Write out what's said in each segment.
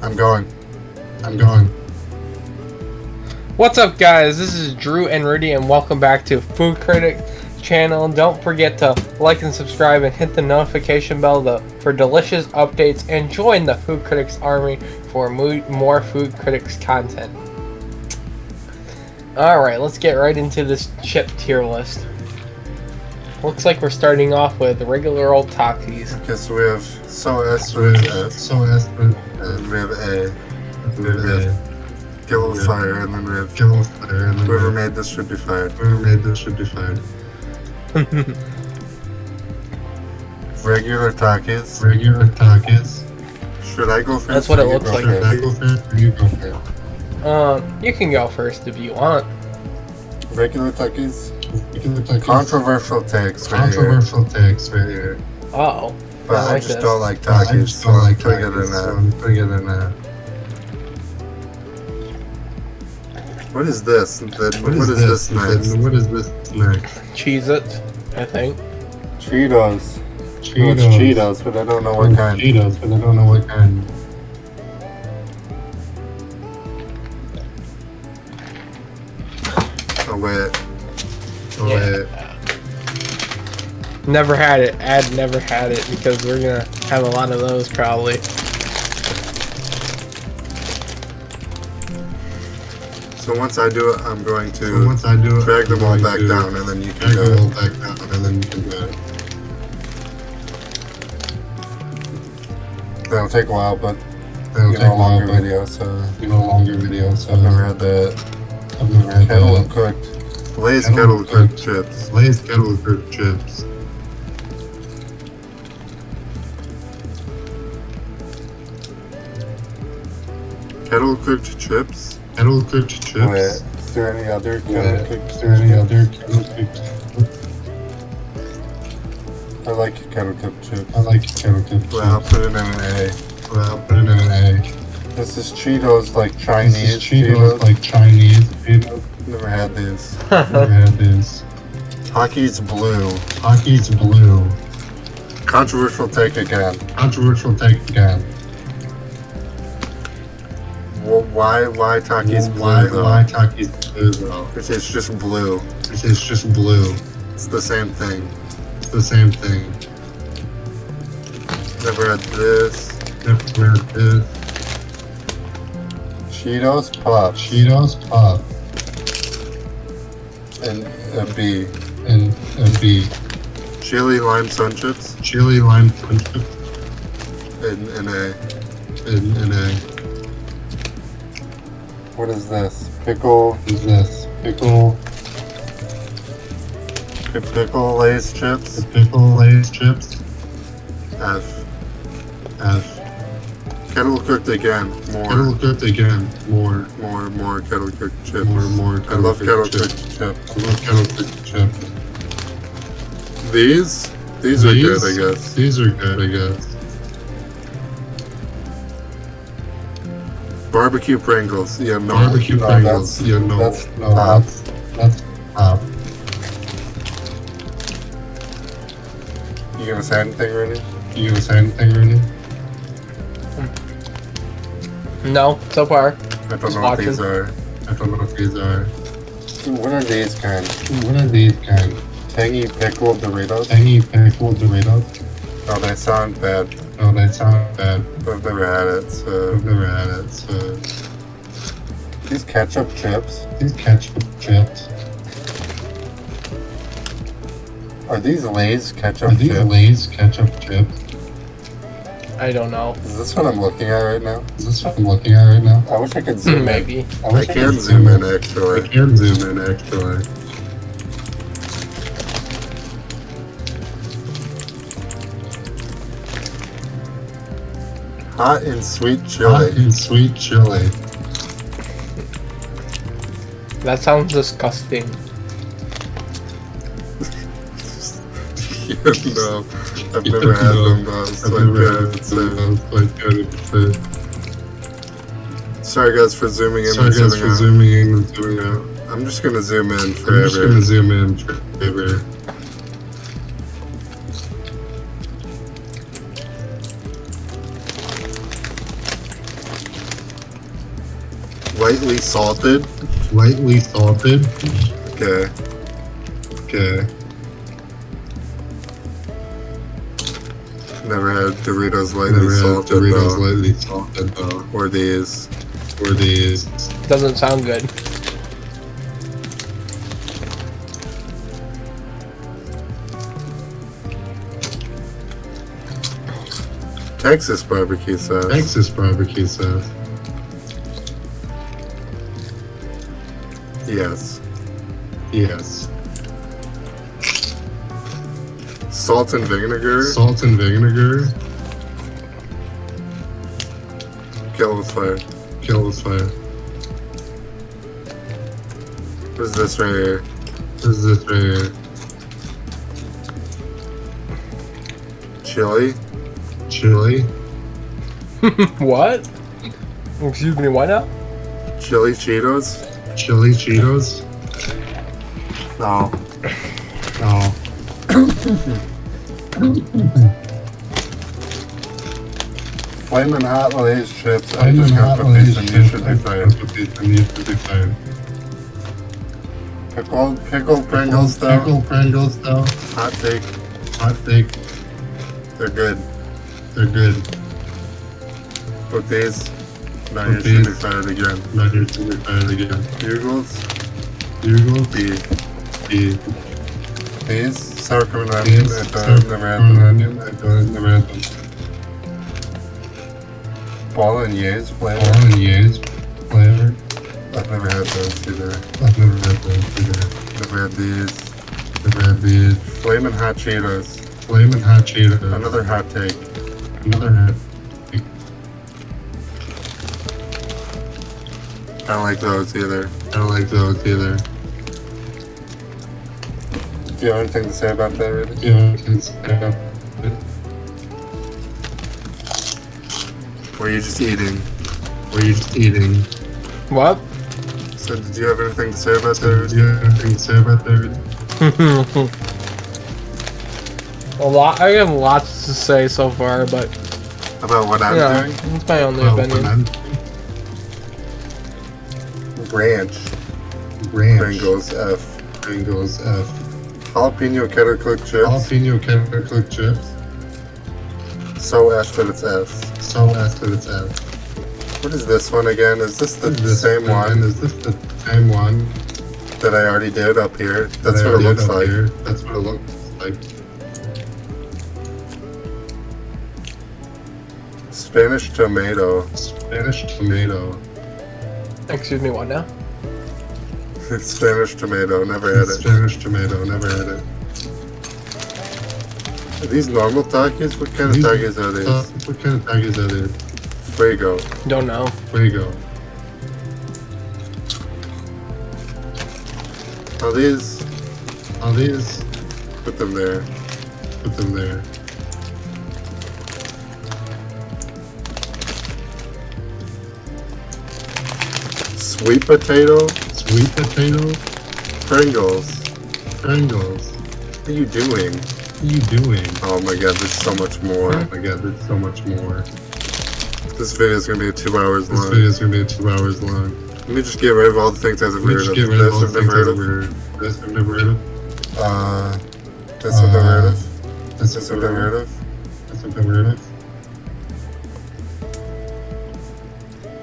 I'm going. I'm going. What's up, guys? This is Drew and Rudy, and welcome back to Food Critic channel. Don't forget to like and subscribe and hit the notification bell for delicious updates, and join the Food Critics Army for more Food Critics content. Alright, let's get right into this chip tier list. Looks like we're starting off with regular old Takis. Okay, so we have S, we have A, we have Kill with Fire, and then we have Kill with Fire, and then whoever made this should be fired. Whoever made this should be fired. Regular Takis. Regular Takis. Should I go first? That's what it looks like. Should I go first or you go first? You can go first if you want. Regular Takis. Controversial takes right here. Oh. But I just don't like Takis, so I'm putting it in that. What is this? What is this next? What is this next? Cheez-It, I think. Cheetos. No, it's Cheetos, but I don't know what kind. Oh wait. Never had it. Never had it because we're gonna have a lot of those probably. So once I do it, I'm going to drag them all back down, and then you can go. That'll take a while, but you know, longer video. So I've never had that. Kettle cooked. Lay's kettle cooked chips. Kettle cooked chips. Wait, is there any other kettle cooked? I like kettle cooked chips. Well, I'll put it in an A. This is Cheetos, like Chinese Cheetos. Never had these. Takis blue. Controversial take again. Well, why Takis blue though? It tastes just blue. It's the same thing. Never had this. Cheetos Puff. And a B. Chili lime sun chips. And A. What is this? Pickle Lay's chips. F. Kettle cooked again. More kettle cooked chips. I love kettle cooked chips. These are good, I guess. Barbecue Pringles. Yeah, no. That's top. You gonna say anything, Rudy? No, so far. I don't know what these are. What are these kind? Tangy pickle Doritos? Oh, they sound bad. But I've never had it, so. These ketchup chips. Are these Lay's ketchup chips? I don't know. Is this what I'm looking at right now? I wish I could zoom in. Maybe. I can zoom in, actually. Hot and sweet chili. That sounds disgusting. No, I've never had them. It's like sorry guys for zooming in and zooming out. I'm just gonna zoom in forever. Lightly salted. Lightly salted. Okay. Okay. Never had Doritos lightly salted Doritos though. lightly salted though. Or these. Or these. Doesn't sound good. Texas barbecue sauce. Texas barbecue sauce. Yes. Yes. Salt and vinegar. Salt and vinegar. Kill with fire. Kill with fire. What is this right here? What is this right here? Chili. Chili. What? Excuse me, why not? Chili Cheetos. Chili Cheetos. No. Oh. Flamin' Hot Lay's chips. I Flamin' just got Hot the Lay's piece and you should be chips. fine. You should be fine. Pickled Pringles though. Pickled Pringles though. Hot take. Hot take. They're good. They're good. With these. Now With you should be these. fired again. Now you should be fine again. Bugles. Bugles. B. These. Sour cream and onion. These. I've never had them. Onion. I've never had them. Bolognese flavor. Bolognese flavor. I've never had those either. I've never had those either. Never had these. Never had these. Flamin' Hot Cheetos. Flamin' Hot Cheetos. Another hot take. Another hot. I don't like those either. I don't like those either. Do you have anything to say about that, Rudy? Yeah, it's Or are you just eating? Or you just eating. What? So did you have anything to say about that, Do Rudy? you have anything to say about that? A lot. I have lots to say so far, but About what I'm yeah, doing? it's my only Well, opinion. Ranch. Ranch. Pringles F. Pringles F. Jalapeno kettle cooked chips. Jalapeno kettle cooked chips. So F that it's F. So F that it's F. What is this one again? Is this the Is this same one Is this the same one? that I already did up here? That's that I what it did looks up like. here? That's what it looks like. Spanish tomato. Spanish tomato. Excuse me, what now? Spanish tomato. Never had it. Spanish tomato. Never had it. Are these normal Takis? What kind of These- Takis are these? What kind of tacos are these? Fuego. Don't know. Where you go? Are these? Are these? Put them there. Put them there. Sweet potato. Sweet potato. Pringles. Pringles. What are you doing? What are you doing? Oh my god, there's so much more. Oh my god, there's so much more. This video is gonna be 2 hours This long. video is gonna be 2 hours long. Let me just get rid of all the things I've Let me heard just of. get rid of all the This I've things never heard I've of. heard. This I've never heard of. This I've never heard of. This This I've never heard of. This I've never heard of.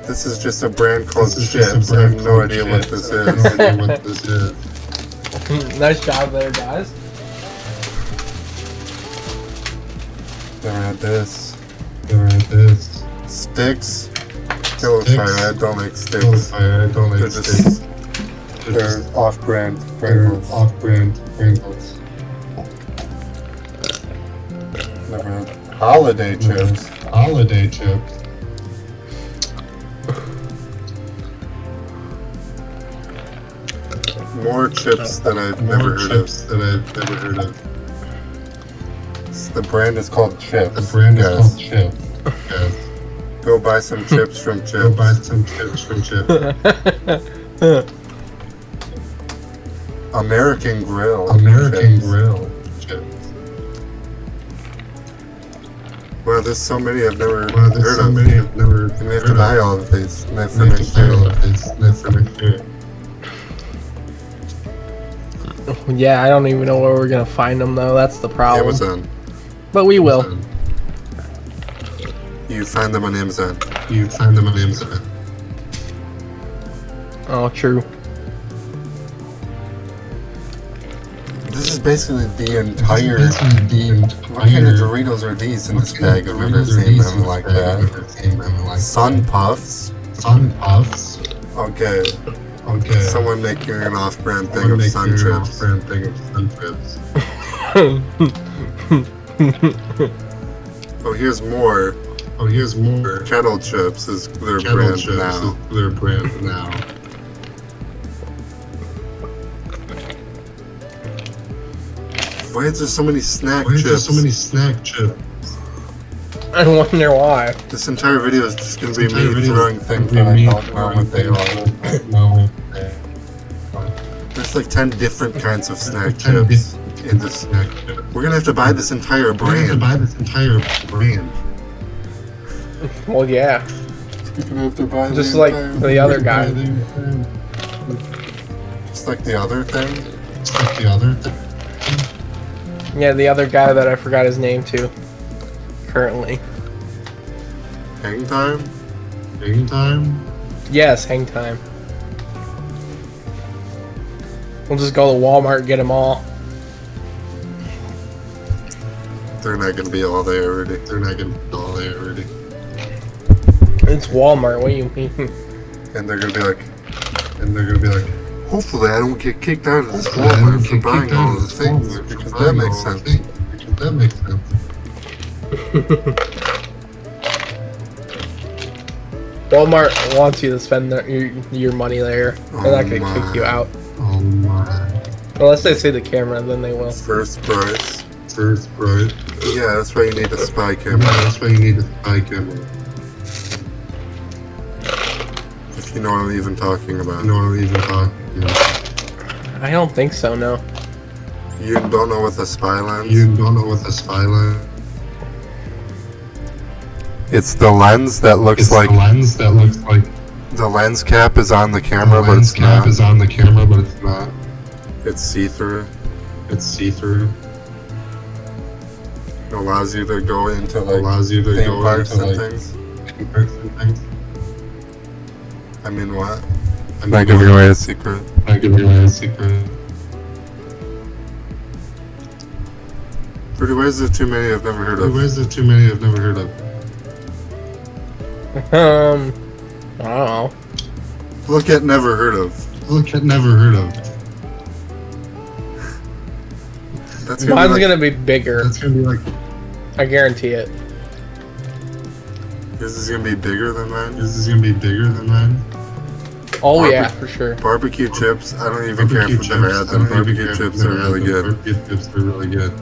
This is just a brand called This is just a Chips. I brand have no called idea what Chips. this I have is. no idea what this is. Nice job there, guys. Never had this. Never had this. Sticks. Kill with Sticks. fire. I don't like Oh, sticks. I don't They're like just sticks. they're off-brand They're Pringles. off-brand Pringles. Never had holiday chips. Holiday chips. More chips than I've never More heard chips that I've never heard of. of. The brand is called Chips. The brand is guys. called Chips. Yes. Go buy some chips from Go Chips. buy some chips from Chips. American Grill. American chips. Grill chips. Well, there's so many I've never Well, there's heard so of. many I've never And we have heard to of. buy all of these. And that's We the have to next buy all year. of this. That's the next year. Yeah, I don't even know where we're gonna find them though. That's the problem. Amazon. But we will. You find them on Amazon. You find them on Amazon. Oh, true. This is basically the entire. What kind of Entire Doritos are these in this bag? I've never seen them like that. Sun Puffs. Sun Puffs. Okay. Okay. Someone making an off-brand thing Someone of make Sun your Chips. off-brand thing of Sun Chips. Oh, here's more. Oh, here's more. Kettle Chips is their Kettle brand Chips now. is their brand now. Why is there so many snack Why is there chips? so many snack chips? I wonder why. This entire video is just gonna be Entire me video throwing is things gonna that I be me don't know what they are. No. There's like 10 different kinds of snack 10 chips in this. Snack chips. We're gonna have to buy this entire We're going to brand. buy this entire brand. Well, yeah. We're gonna have to buy Just like the other guy. Just like the other thing. Just like the other thing. Yeah, the other guy that I forgot his name too. Currently. Hang time. Hang time. Yes, hang time. We'll just go to Walmart and get them all. They're not gonna be all there already. They're not going to be all there already. It's Walmart, what do you mean? And they're gonna be like, And they're going to be like, hopefully I don't get kicked out of this "Hopefully I don't Walmart for get buying kicked out all of the this things. Walmart for Because buying that makes all the sense. things." Because that makes sense. Walmart wants you to spend your money there. They're not gonna kick you out. Oh my. Unless they see the camera, then they will. First price. First price. Yeah, that's why you need a spy Yeah, camera. that's why you need a spy camera. If you know what I'm even talking I about. know what I'm even talking about. I don't think so, no. You don't know what the spy lens? You don't know what the spy lens. It's the lens that looks It's like the lens that looks like the lens cap is on the the camera, but lens it's cap not. is on the camera, but it's not. It's see-through. It's see-through. It allows you to go into It like allows you to theme go parks into and like things. theme parks and things. I mean, what? I'm Not giving away a secret. Not giving away a secret. Rudy, why is there too many I've never heard of? Why is there too many I've never heard of? I don't know. Look at never heard of. Look at never heard of. That's Mine's be like, gonna be bigger. That's gonna be like, I guarantee it. This is gonna be bigger than mine. this is gonna be bigger than mine. Oh Barbe- yeah, for sure. Barbecue chips. I don't even care if Barbecue I've never had chips. them. I don't even care Barbecue if chips I've are never really had them. good. Barbecue chips are really good.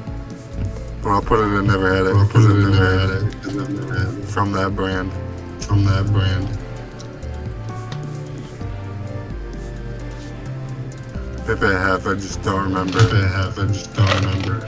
Well, I'll put it in never had it I'll because put I've it in never there had at it it because I've never had it from that brand. from that brand. If I have, I just don't remember. If I have, I just don't remember.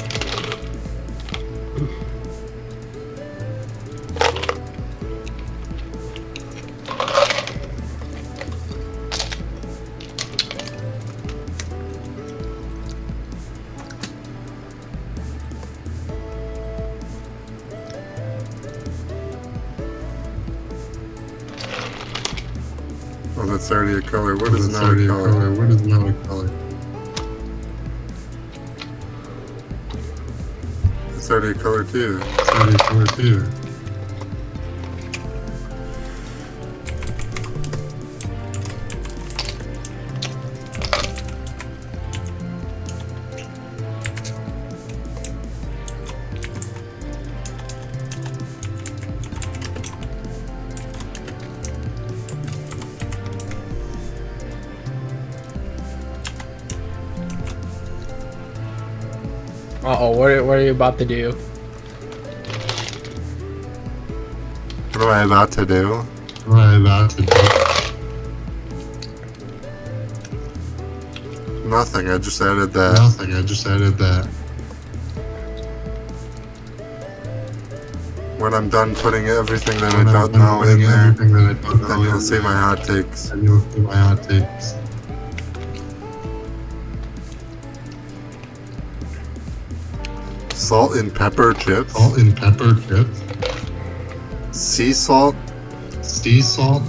Oh, that's already a color. What is It's not already a color? What is not a color? It's already a color too. It's already a color too. Uh-oh, what are you about to do? What am I about to do? What am I about to do? Nothing. I just added that. Nothing. I just added that. When I'm done putting everything that I don't know in there, then you'll see my hot takes. And you'll see my hot takes. Salt and pepper chips. Salt and pepper chips. Sea salt. Sea salt.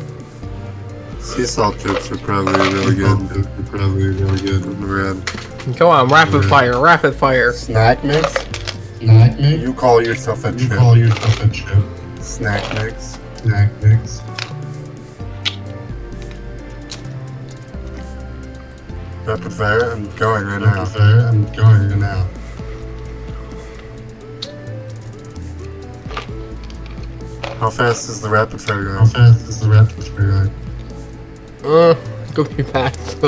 Sea salt chips are probably really good. Probably really good. Red. Come on, rapid fire, rapid fire. Snack mix. Snack mix. You call yourself a You chip. call yourself a chip. Snack mix. Snack mix. Rapid fire. I'm going right now. Rapid fire. I'm going right now. How fast is the rapid fire How going? fast is the rapid fire going? Go be fast.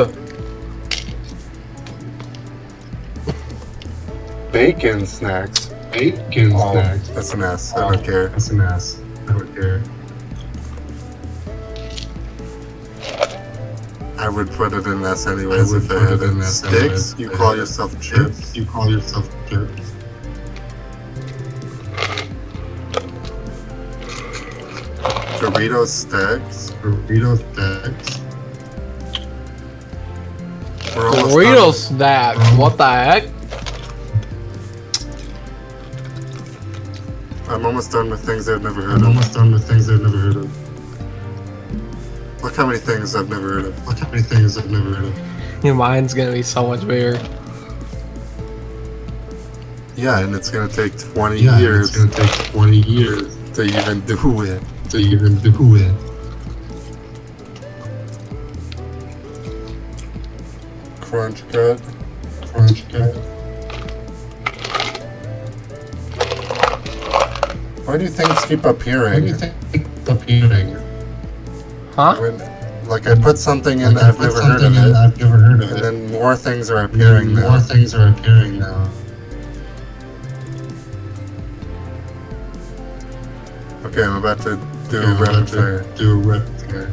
Bacon snacks. Bacon Oh, snacks. that's an S. I don't care. That's an ass. I don't care. I would put it in S anyways I would if I put had it in it. S Sticks. anyways You if I call had it. yourself chips. Chips. You call yourself chips. Doritos stacks. Burrito stacks. We're almost Doritos snacks. What the heck? done. I'm almost done with things I've never heard I'm of. almost done with things I've never heard of. Look how many things I've never heard of. Look how many things I've never heard of. Your mind's gonna be so much bigger. Yeah, and it's gonna take 20 Yeah, years it's gonna take 20 years to even do it. to even do it. Crunch cut. Crunch cut. Why do things keep What do appearing? you think it's appearing? Huh? When, like I put something in, Like, I I've put never heard of something in, it, I've never heard of and it. then more things are appearing More now. things are appearing now. Okay, I'm about to do Okay, I'm rapid about to fire. do rapid fire.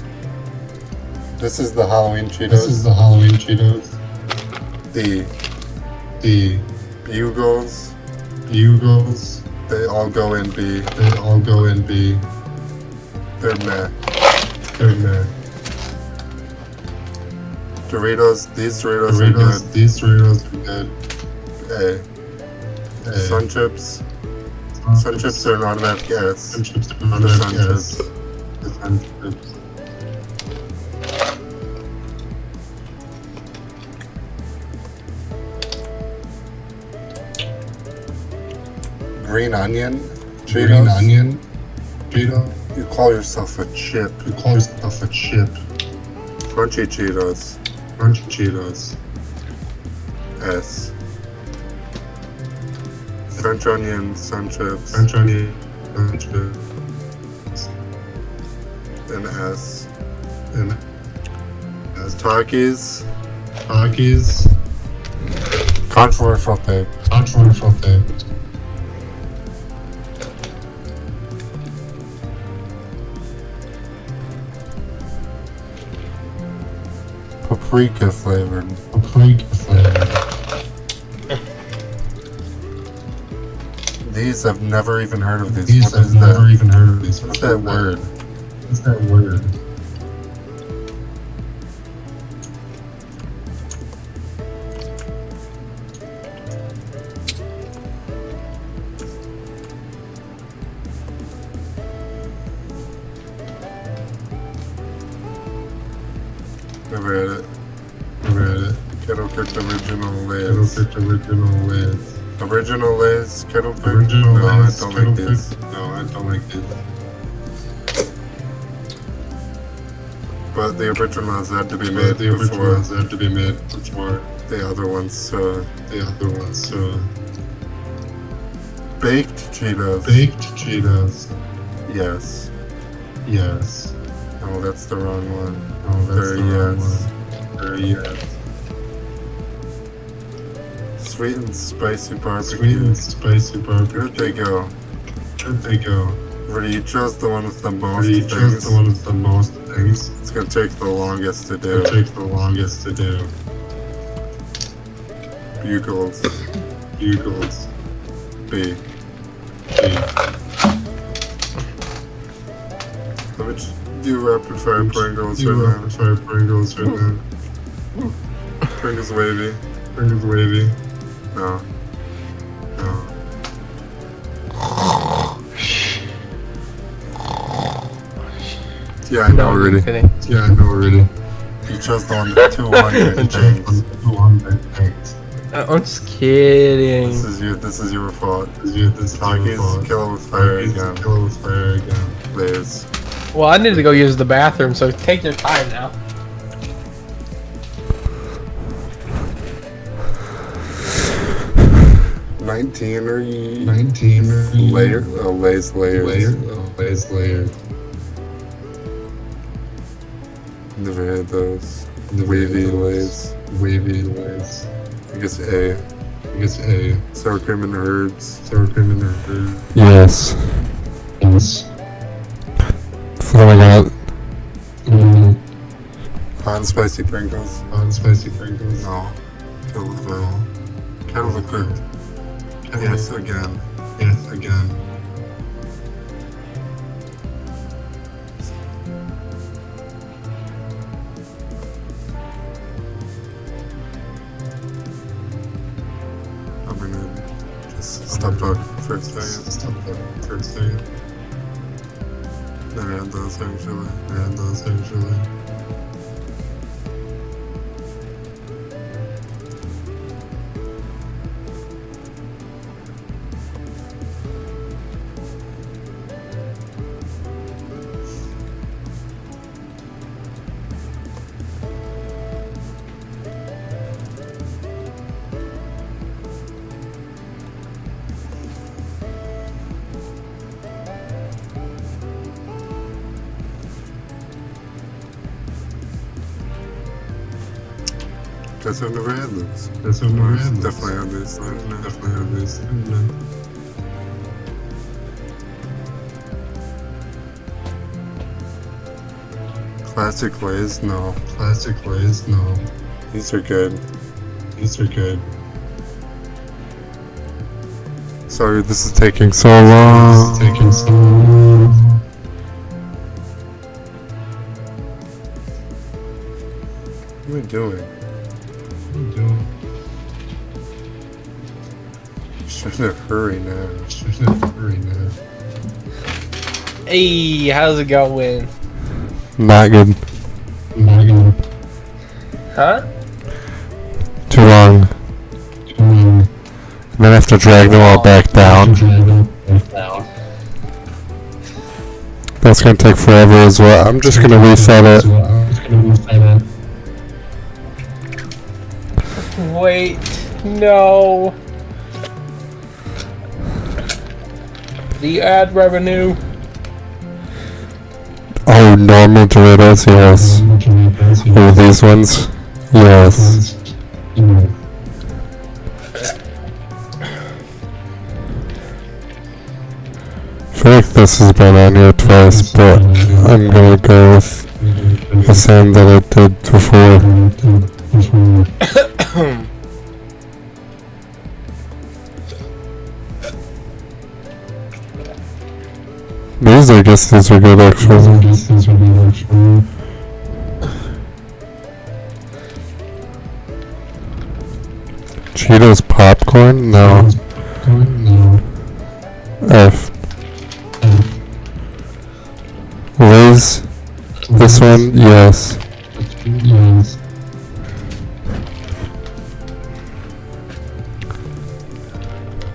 This is the Halloween Cheetos. This is the Halloween Cheetos. The The Bugles. Bugles. They all go in B. They all go in B. They're meh. They're meh. Doritos. These Doritos are Doritos. These Doritos are good. good. A. Hey, Sun chips. Sun chips are an automatic yes. Sun chips are The not Sun yes. chips. The Sun chips. Green onion. Cheetos. Green onion. Cheeto. You call yourself a chip. You call yourself a chip. Crunchy Cheetos. Crunchy Cheetos. S. French onion. Sun chips. French onion. Sun chips. An S. And Takis. Takis. Controversial take. Controversial thing. Paprika flavored. Paprika flavor. These I've never even heard of these. These What is I've never that? even heard of these. What's that word? What's that word? Never had it. Never had it. Kettle cooked original Kettle Lay's. cooked original Lay's. Original Lay's kettle cooked? Original No, Lay's. I don't kettle like these. cooked? No, I don't like these. But the originals had to be But made the before originals have to be made before the other ones. So the other ones. So baked Cheetos. baked Cheetos. Yes. Yes. Oh, that's the wrong one. Oh, that's They're the wrong yes. one. They're yes. Sweet and spicy barbecue. Sweet and spicy barbecue. Where'd they go? Where'd they go? Rudy, you chose the one with the most You things. chose the one with the most things. It's gonna take the longest to do. It takes the longest to do. Bugles. Bugles. B. B. Let me just do rapid fire Pringles Do right rapid fire Pringles right now. now. Pringles wavy. Pringles wavy. No. No. Yeah, I know already. Yeah, I know already. You chose the one with 200 things. 200 things. I'm just kidding. This is your fault. This is your Talkies, fault. kill it with fire Talkies, again. kill it with fire again. Liz. Well, I need to go use the bathroom, so take your time now. Nineteen or 19 layer? Oh, Lay's layers. Lay's layer. Never had those. The Wavy Lays. Wavy lays. I guess A. I guess A. Sour cream and herbs. Sour cream and herb. Yes. Yes. Filling out. Hot and spicy Pringles. Hot and spicy Pringles. No. Kill with fire. Kettle of cooked. Yes, again. Yes, again. I'm gonna just stop talking for a second. Stop talking for a second. Never had those actually. And those usually. Guess I've never had those. That's what we're in. Definitely had these. Definitely have these. Classic Lays? No. Classic lays? No. These are good. These are good. Sorry, this is taking so long. It's taking so long. What am I doing? What are you doing? Trying to hurry now. Should hurry now. Hey, how's it going? Not good. Megan. Huh? Too long. And then I have to drag them all back down. That's gonna take forever as well. I'm just gonna reset it. Wait, no. The ad revenue. Oh, normal Doritos, yes. Oh, these ones? Yes. I feel like this has been on here twice, but I'm gonna go with the same that I did before. These, I guess, these are good actually. Cheetos popcorn? No. F. Lay's? This one? Yes.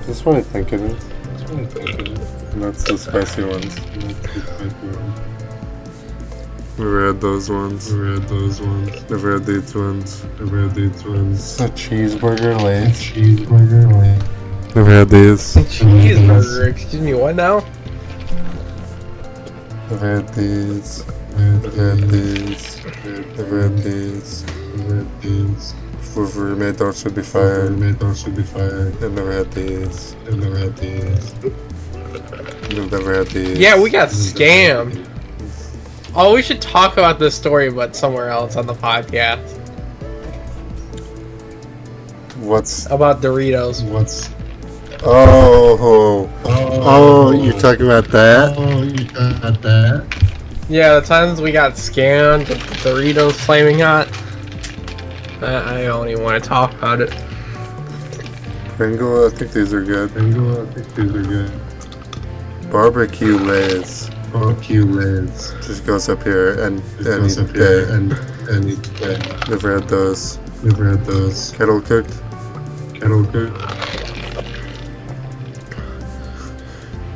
Is this what I think it is? And that's the spicy ones. Never had those ones. Never had those ones. Never had these ones. Never had these ones. It's a cheeseburger Lays. Cheeseburger lay. Never had these. Cheeseburger. Excuse me, what now? Never had these. Never had these. Never had these. Never had these. Whoever made those should be fired. Made those should be fired. I've never had these. I've never had these. I've never had these. Yeah, we got scammed. Oh, we should talk about this story, but somewhere else on the podcast. What's... About Doritos. What's... Oh, you're talking about that? Oh, you got that? Yeah, the times we got scammed with Doritos flaming hot. I don't even want to talk about it. Pringle, I think these are good. Pringle, I think these are good. Barbecue Lays. Barbecue Lays. Just goes up here and any Goes up day. here and any day. Never had those. Never had those. Kettle cooked. Kettle cooked.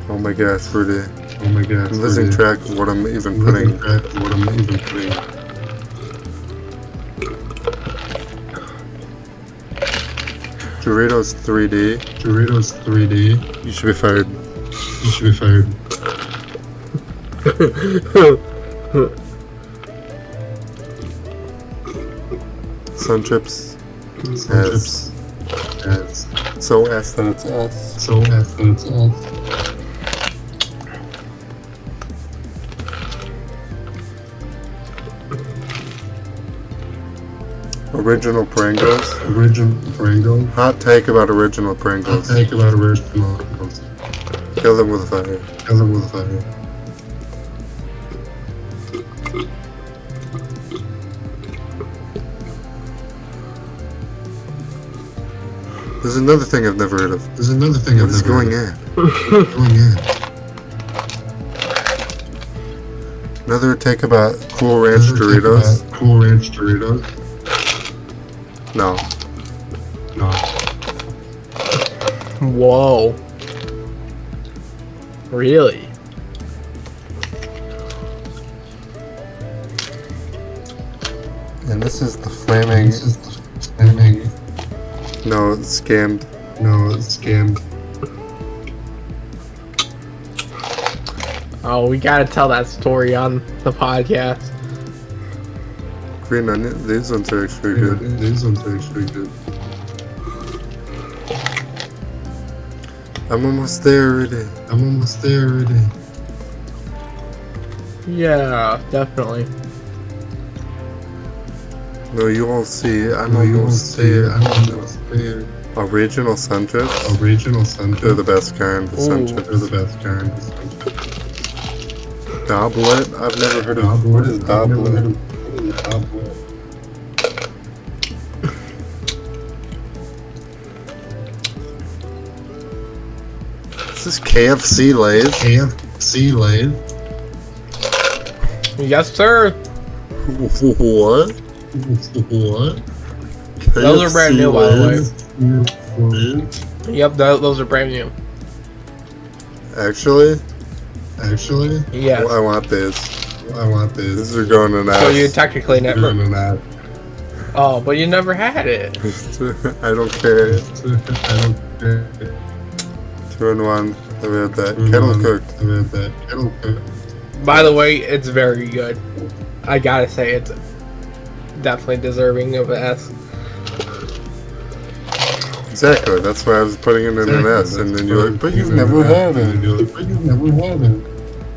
Oh my gosh, Rudy. Oh my god. I'm losing track of what I'm even putting. Doritos 3D. Doritos 3D. You should be fired. You should be fired. Sun chips. Sun S. chips. S. So S that it's S. So S that it's S. Original Pringles. Original Pringles. Hot take about original I'll Pringles. take about original Pringles. Kill them with fire. Kill them with fire. There's another thing I've never heard of. There's another thing What I've is never going heard on? of. Going in. Another take about Cool Ranch Doritos. Cool Ranch Doritos. No. No. Whoa. Really? And this is the flaming. This is the flaming. No, it's scammed. No, it's scammed. Oh, we gotta tell that story on the podcast. Green onion. These ones are actually good. These ones are actually good. I'm almost there already. I'm almost there already. Yeah, definitely. No, you won't see. I'm No, you won't almost see it. there. I'm almost there. Original sun chips. Original Sun They're the Chips. best kind. The sun Ooh. chips. They're the best kind. Doblet. I've never heard of. What is I've never doblet? heard of- what is Doblet? Is this KFC Lays? KFC Lays. Yes, sir. What? What? Those are brand new, by the way. Yep, those are brand new. Actually, Actually, Yes. I want this. I want this. These are going in So you ass. technically never. Doing that. Oh, but you never had it. I don't care. I don't care. 2-in-1. Never had that. Kettle cooked. I had that. Kettle cooked. By the way, it's very good. I gotta say, it's definitely deserving of an S. Exactly. That's why I was putting it in an S, and then you're like, but you've never had it. And you're like, but you've never had it.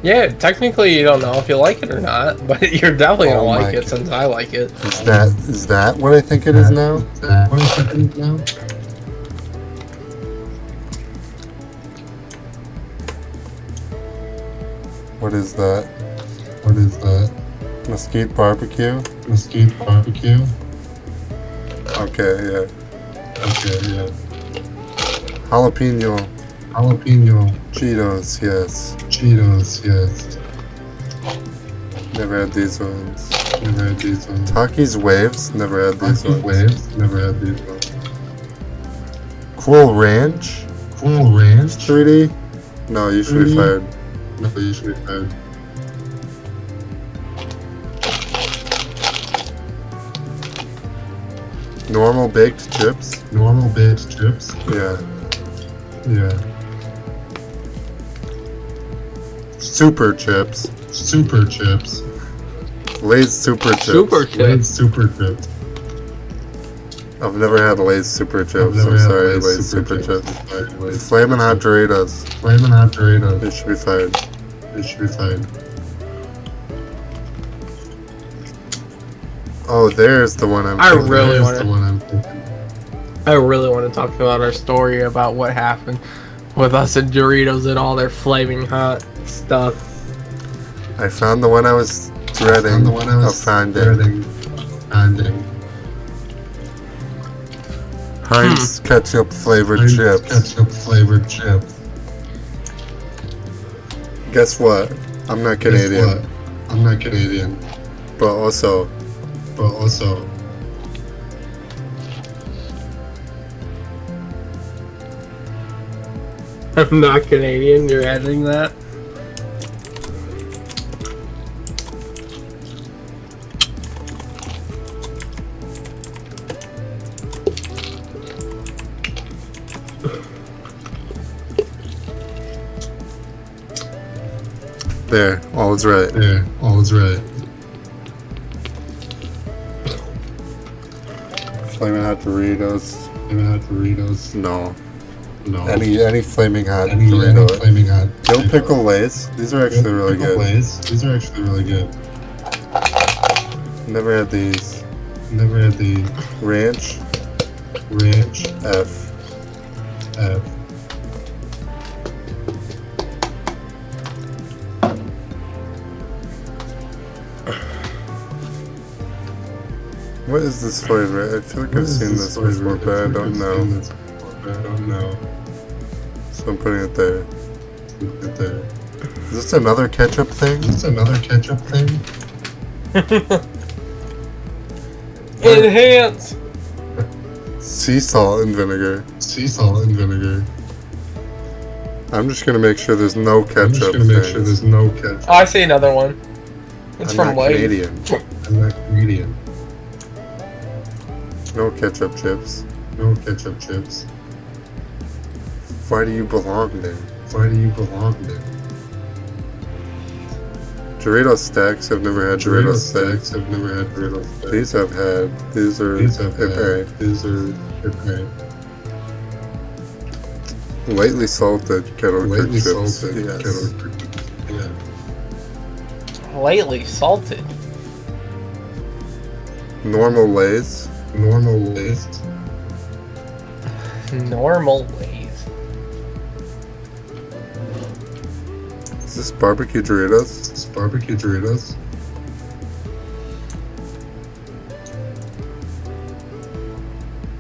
Yeah, technically you don't know if you like it or not, but you're definitely gonna Oh like my it since I like it. Is that what I think it is now? What is it now? What is that? What is that? Mesquite barbecue? Mesquite barbecue? Okay, yeah. Okay, yeah. Jalapeno Jalapeno Cheetos, yes. Cheetos, yes. Never had these ones. Never had these ones. Takis Waves? Never had these Takis ones. Waves? Never had these ones. Cool Ranch? Cool Ranch? 3D? No, you should be 3D? fired. No, you should be fired. Normal baked chips? Normal baked chips? Yeah. Yeah. Super chips? Super chips? Lay's Super Chips. Super Lay's chips. Super chips. I've never had Lay's Super Chips. never I'm had sorry, Lay's Lay's Super Super Chips. Chips. Sorry, Lay's Flamin' Hot Doritos. Flamin' Hot Doritos. They should be fired. They should be fired. Oh, there's the one I'm I thinking. really There's wanna- the one I'm thinking. I really want to talk about our story about what happened with us and Doritos and all their flaming hot stuff. I found the one I was dreading of finding. Heinz ketchup flavored chips. Ketchup flavored chips. Guess what? I'm not Canadian. I'm not Canadian. But also, I'm not Canadian, you're adding that? there, all is right. There, all is right. Flaming hot Doritos. No. No. Any flaming hot Any Dorito. flaming hot. Dill pickle Lays. These are actually really good. These are actually really good. Never had these. Never had the Ranch. F. What is this flavor? I feel like I've seen this before, but I don't know. So I'm putting it there. Is this another ketchup thing? Enhance! Sea salt and vinegar. I'm just gonna make sure there's no ketchup. Oh, I see another one. It's I'm from not Lay's. Canadian. I'm not Canadian. No ketchup chips. No ketchup chips. Why do you belong there? Dorito stacks. I've never had Dorito stacks. These I've had. These are okay. Lightly salted kettle cooked chips. Yes. Lightly salted. Normal Lays. Normal Lay's. Is this barbecue Doritos?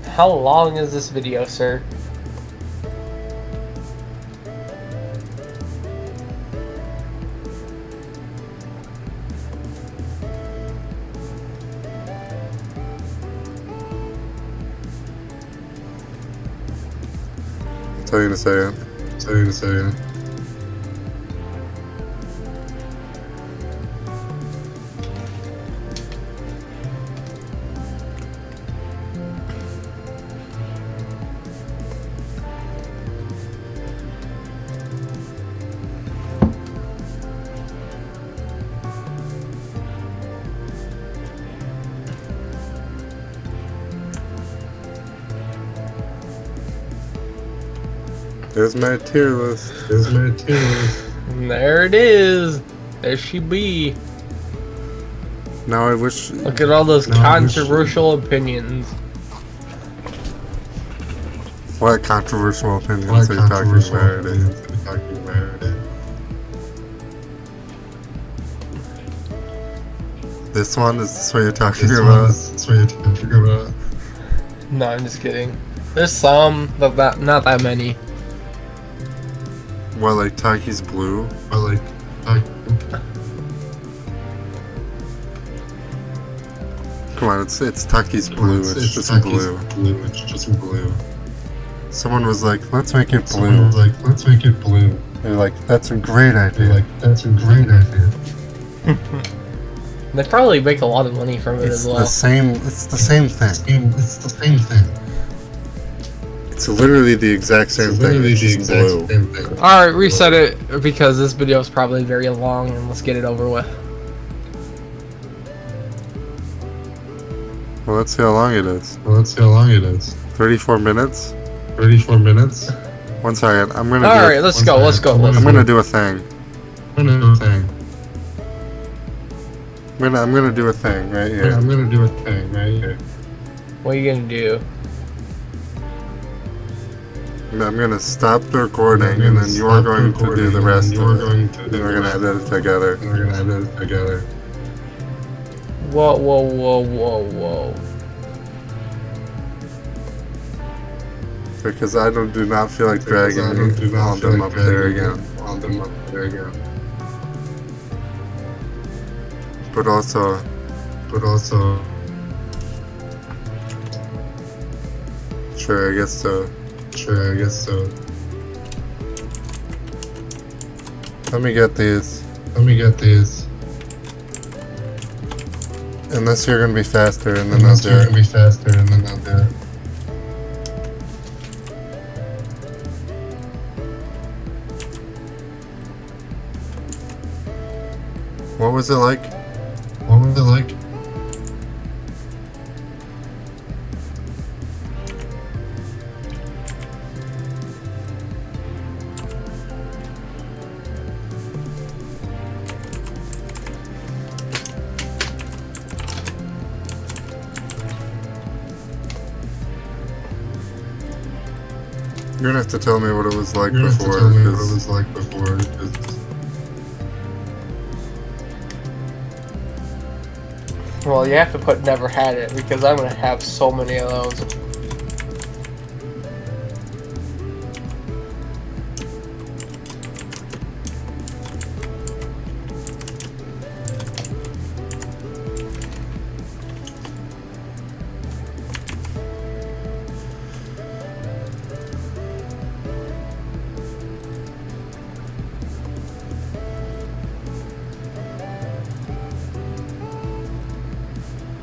How long is this video, sir? I'll tell you in a second. There's my tier list. There it is. There she be. Now I wish. Look at all those controversial opinions. What controversial opinions are you talking about? This one is this what you're talking about? No, I'm just kidding. There's some, but not that many. What, like Takis Blue? Come on, it's Takis Blue. It's just blue. Someone was like, let's make it blue. They're like, that's a great idea. They probably make a lot of money from it as well. It's the same thing. It's literally the exact same thing. It's just blue. Alright, reset it because this video is probably very long and let's get it over with. Well, let's see how long it is. 34 minutes? 1 second. I'm gonna Alright, let's go. I'm gonna do a thing. I'm gonna do a thing right here. What are you gonna do? I'm gonna stop the recording, and then you're going to do the rest of it. And we're gonna edit it together. Whoa, whoa, whoa, whoa, whoa. Because I do not feel like dragging all them up there again. But also, sure, I guess so. Let me get these. Unless you're gonna be faster, and then I'll do it. What was it like? You're gonna have to tell me what it was like before. Well, you have to put never had it because I'm gonna have so many of those.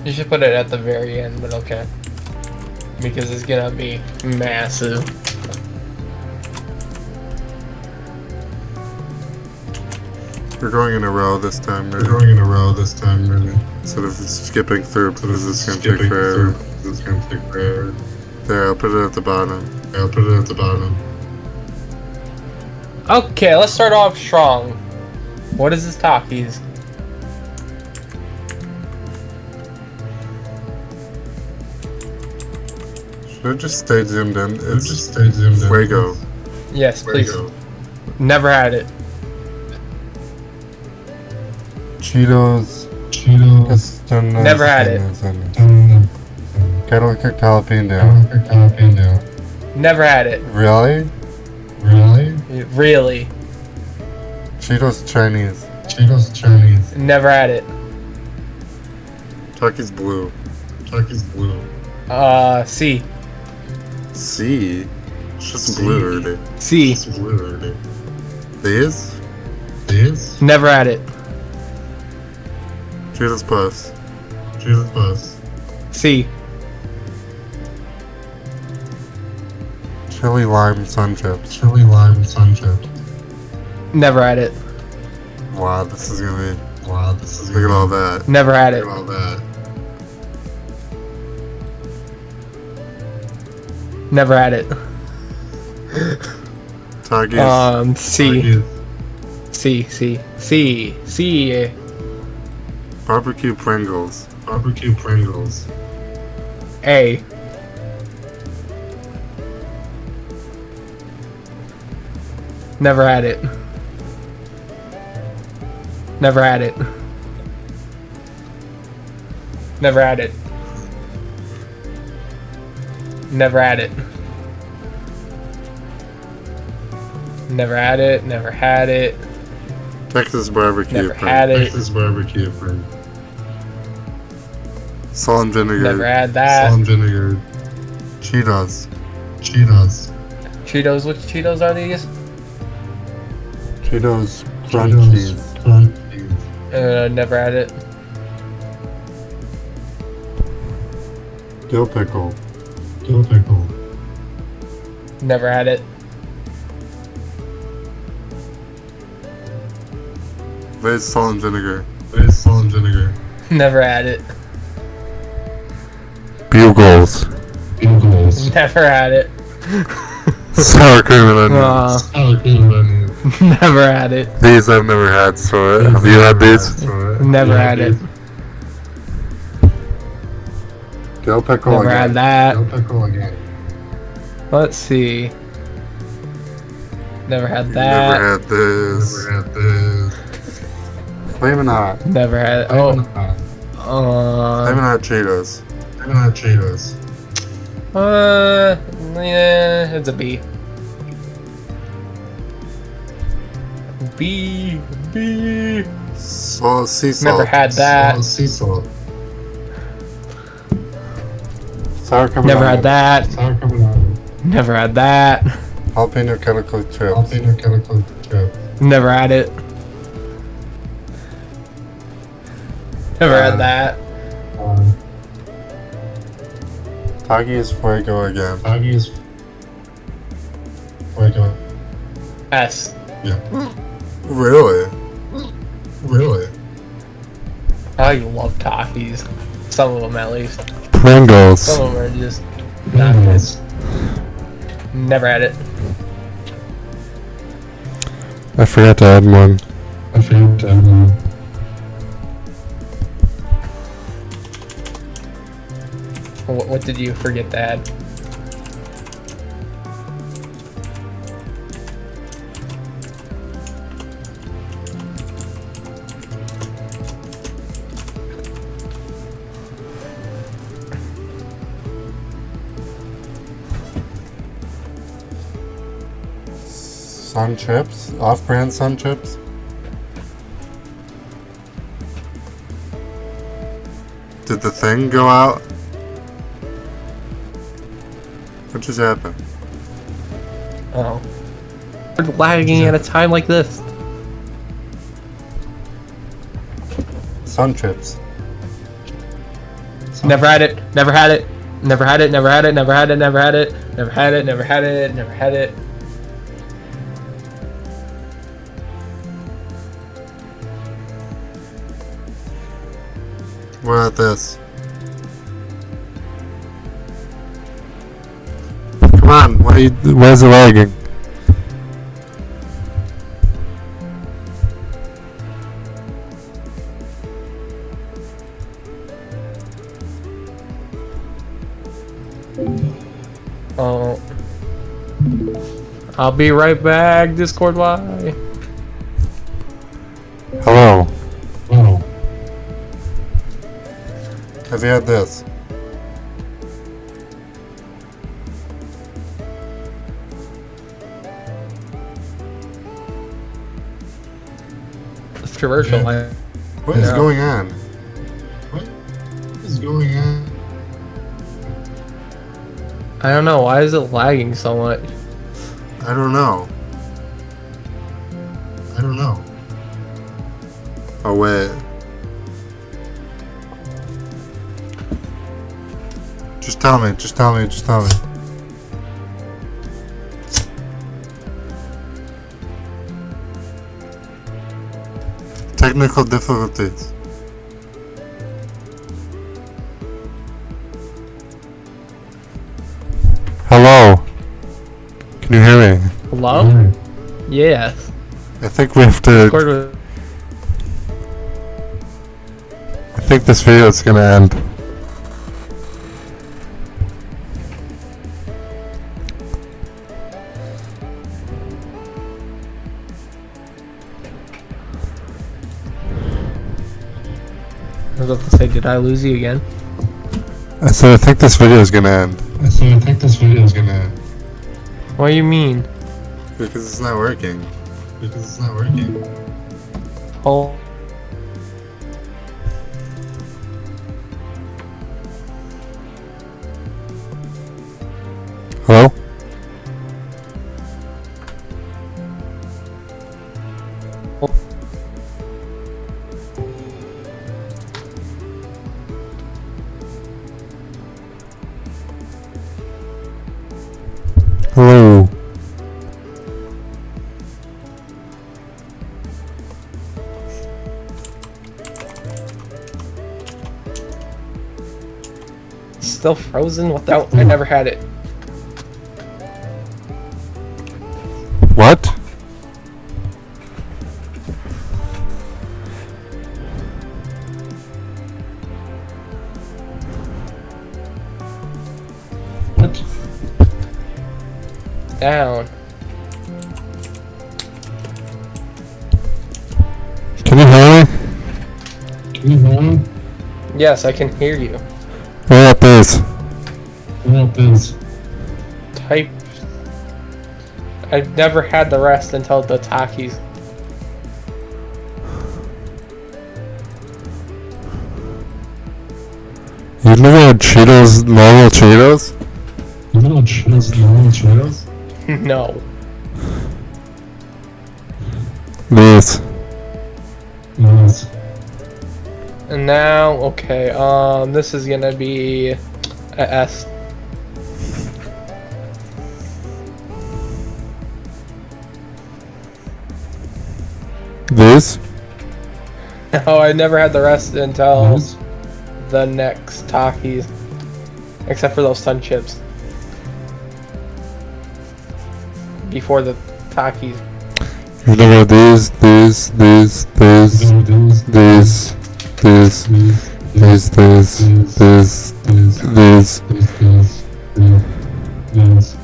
You should put it at the very end, but okay. Because it's gonna be massive. We're going in a row this time, really. Instead of skipping through, because it's gonna take forever. There, I'll put it at the bottom. Okay, let's start off strong. What is this Takis? Should I just stay zoomed in? It's Fuego. Yes, please. Never had it. Cheetos. Never had it. Kettle cooked jalapeno. Never had it. Really? Really. Cheetos Chinese. Never had it. Takis blue. C. C? It's just blue, Rudy. C. These? Never had it. Cheetos Puffs. C. Chili lime sun chips. Never had it. Wow, this is gonna be. Look at all that. Never had it. Never had it. Takis. C. Barbecue Pringles. A. Never had it. Never had it. Never had it. Never had it. Never had it. Never had it. Texas barbecue. Never had it. Salt and vinegar. Never had that. Cheetos. Cheetos. Which Cheetos are these? Cheetos Crunchies. Never had it. Dill pickle. Never had it. Lay's salt and vinegar. Never had it. Bugles. Never had it. Sour cream and onions. Never had it. These I've never had, so have you had these? Never had it. Dill pickle Never had again. that. Pickle again. Let's see. Never had Never that. had this. Never had this. Flamin' Hot. Never had. Flamin' Oh. Hot. Flamin' Hot Cheetos. Flamin' Hot Cheetos. Yeah, it's a B. B. Salt, sea salt. Never had that. Salt, sea salt. Sour cream. Never had that. Sour carbonara. Never had that. Jalapeno chemical chips. Jalapeno chemical chip. Never had it. Never had that. Takis Fuego again. Aggies. Fuego. S. Yeah. Really? Really? I love Takis. Some of them at least. Pringles. Some of them are just not good. Never had it. I forgot to add one. I forgot to add one. What did you forget to add? Sun chips? Off-brand sun chips? Did the thing go out? What just happened? Oh. We're lagging at a time like this. Sun chips. Never had it. Never had it. Never had it. Never had it. Never had it. Never had it. Never had it. Never had it. Never had it. What about this? Come on, Why is it lagging? Oh. I'll be right back, Discord. Why? Hello. Oh. have you had this? It's controversial. What is Yeah. going on? What is going on? I don't know. Why is it lagging so much? I don't know. I don't know. Oh wait. Just tell me, just tell me, just tell me. Technical difficulties. Hello. Can you hear me? Hello? Yes. I think we have to. Discord was- I think this video is gonna end. I was about to say, did I lose you again? I said I think this video is gonna end. So I think this video is gonna end. What do you mean? Because it's not working. Because it's not working. Oh. Hello? Hello. It's still frozen without. I never had it. What? What? Down. Can you hear me? Can you hear me? Yes, I can hear you. What about this? What about this? Type. I never had the rest until the Takis. You never had Cheetos, normal Cheetos? You know what Cheetos, normal Cheetos? No. This. Yes. And now, okay, this is gonna be a S. This? No, I never had the rest until Yes. the next Takis. Except for those sun chips. Before the Takis. You never had these, these, These, these, these, these, these, these. Yes.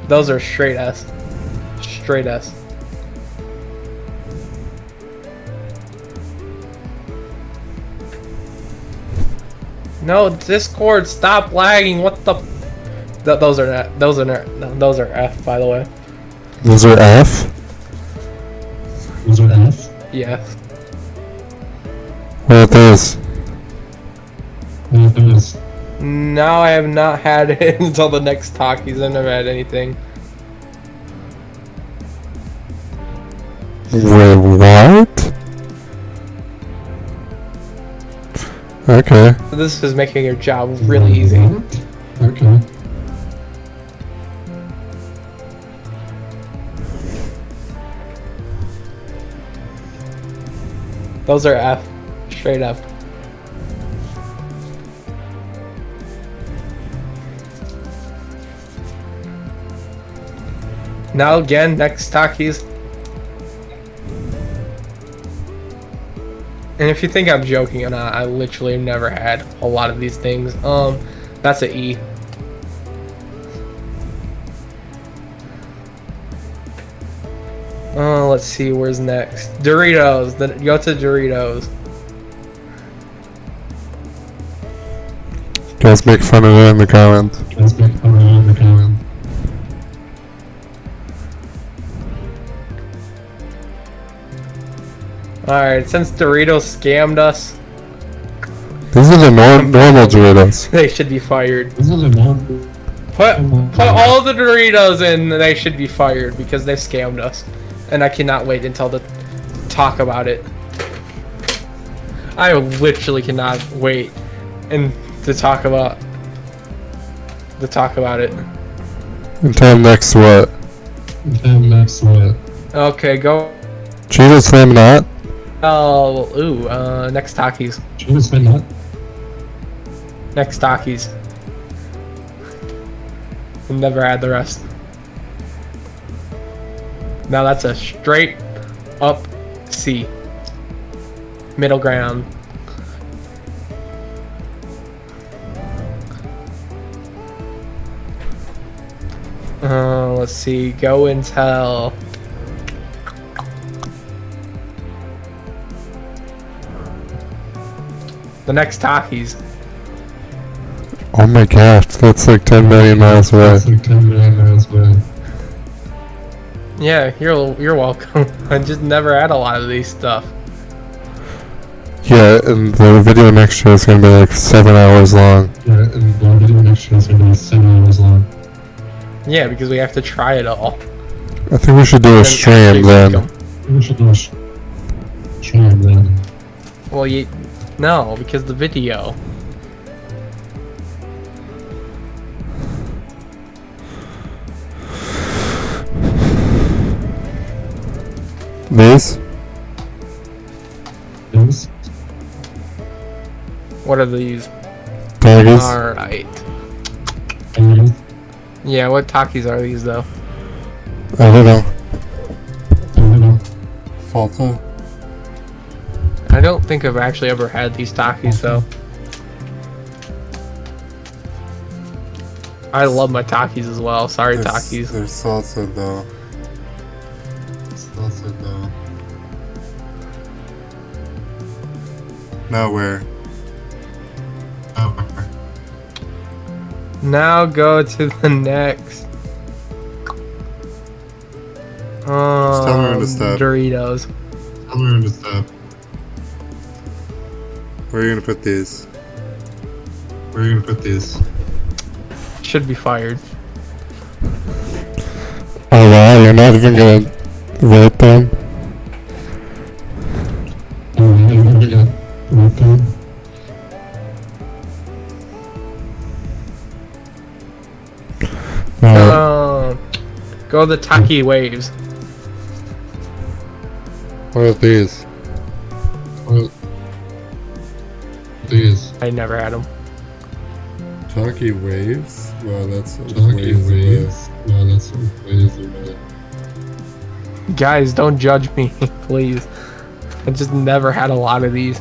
Those are straight S. Straight S. No, Discord, stop lagging. What the? Those are not. Those are not. No, those are F, by the way. Those are F? Those are F. Yes. What about this? What about this? No, I have not had it until the next Takis. I've never had anything. Wait, what? Okay. This is making your job really easy. What? Okay. Those are F. Straight F. Now again, next Takis. And if you think I'm joking or not, I literally have never had a lot of these things. That's an E. Let's see, where's next? Doritos. Go to Doritos. Guys, make fun of it in the comments. Let's make fun of it in the comment. Alright, since Doritos scammed us, These are the normal Doritos. they should be fired. This is a non. Put all the Doritos in, they should be fired because they scammed us. And I cannot wait until to talk about it. I literally cannot wait and to talk about it. Until next what? Then next what? Okay, go. Cheetos Flame Not? Oh, next Takis. Cheetos Flame Not? Next Takis. Never had the rest. Now that's a straight up C. Middle ground. Let's see. Go and tell. The next Takis. Oh my gosh, that's like 10 million miles away. That's like 10 million miles away. Yeah, you're welcome. I just never had a lot of these stuff. Yeah, and the video next year is gonna be like 7 hours long. Yeah, and the video next year is going to be 7 hours long. Yeah, because we have to try it all. I think we should do a And stream actually then. make 'em. We should do a stream then. Well, no, because the video. This? Yes? What are these? Baggies? Alright. And Yeah, what Takis are these though? I don't know. I don't know. Falta? I don't think I've actually ever had these Takis though. I love my Takis as well. Sorry, Takis. There's salsa though. Salsa though. Now where? Now go to the next. tell me when to stop. Doritos. Tell me when to stop. Where are you gonna put these? Where are you gonna put these? Should be fired. Oh wow, you're not even gonna rate them? No. Go the Taki Waves. What are these? What are these? I never had them. Talkie waves? Wow, that's Talkie waves. Wow, that's ways away. Guys, don't judge me, please. I just never had a lot of these.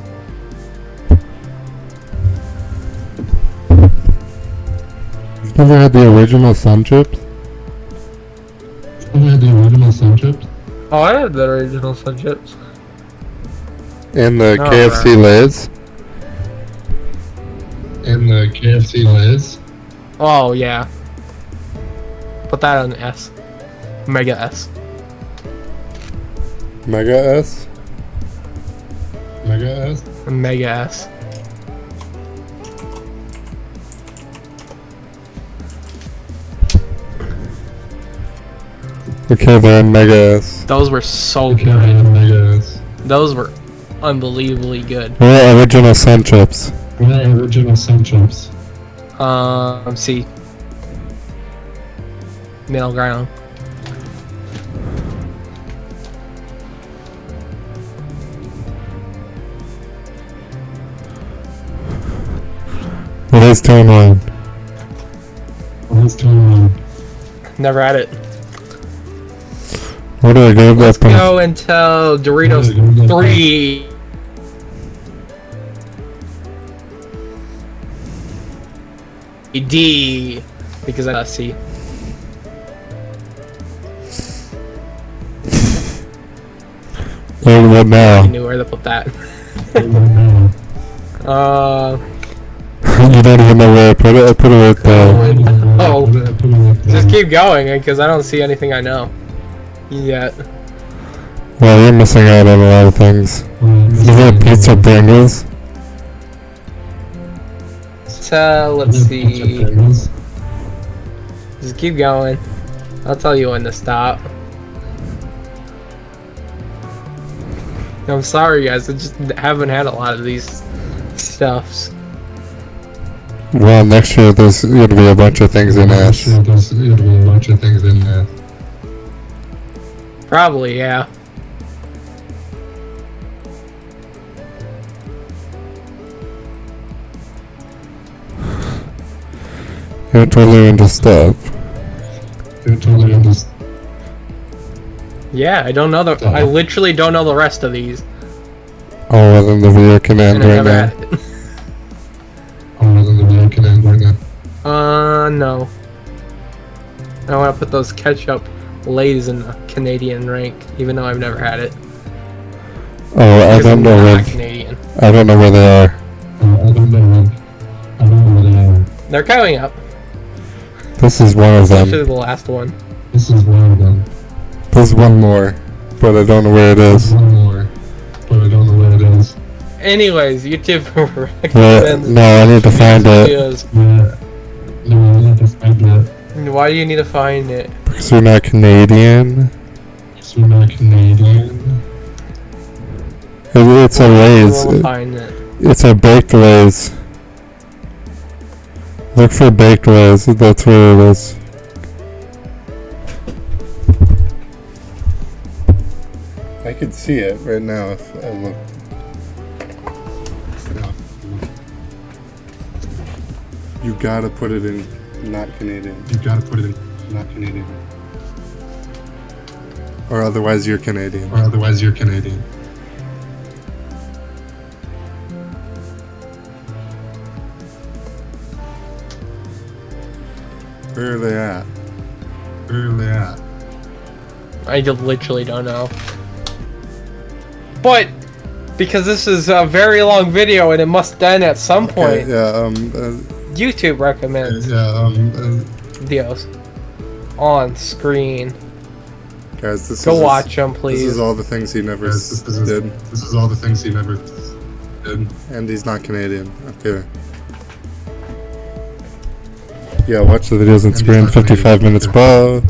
You've never had the original Sun Chips? You had the original Sun Chips? Oh, I had the original Sun Chips. And the Oh, KFC Lays? And the KFC Lays? Oh, yeah. Put that on S. Mega S. Mega S? Mega S? Mega S. Okay, they're in Mega S. Those were so Okay, good. Mega S. Those were unbelievably good. What original Sun Chips? What original Sun Chips? C. Middle ground. What is 2 and 1? What's going on? Never had it. What do I give Let's that go until Doritos 3. D. Because I C. What I now? knew where to put that. You don't even know where I put it? I put it right there. Oh. Just keep going, because I don't see anything I know yet. Well, you're missing out on a lot of things. You had pizza Pringles? Let's see. Just keep going. I'll tell you when to stop. I'm sorry, guys. I just haven't had a lot of these stuffs. Well, next year there's gonna be a bunch of things in S. There's gonna be a bunch of things in there. Probably, yeah. You're totally into stuff. You're totally understand. Yeah, I don't know the. I literally don't know the rest of these. Oh, well then the video can end And I right never now. had it. Oh, then the video can end right now. No. I want to put those ketchup Lays in the Canadian rank, even though I've never had it. Oh, I Because don't I'm know not where. Canadian. I don't know where they are. I don't know. I don't know where they are. They're coming up. This is one of Especially them. the last one. This is one of them. There's one more, but I don't know where it There's is. one more, but I don't know where it is. Anyways, YouTube Well, recommends no, I need to find it videos. Yeah. No, I need to find it. Why do you need to find it? because you're not Canadian. So we're not Canadian. It's a Lay's. We'll find it. It's a baked Lay's. Look for baked Lay's. That's where it is. I could see it right now if I looked. You gotta put it in not Canadian. You gotta put it in not Canadian. Or otherwise you're Canadian. Or otherwise you're Canadian. Where are they at? Where are they at? I just literally don't know. But Because this is a very long video and it must end at some point. Yeah, YouTube recommends videos on screen. guys, this Go is watch them, please. This is all the things he never did. This is all the things he never did. And he's not Canadian. Okay. Yeah, watch the videos on screen. 55 minutes. Bye.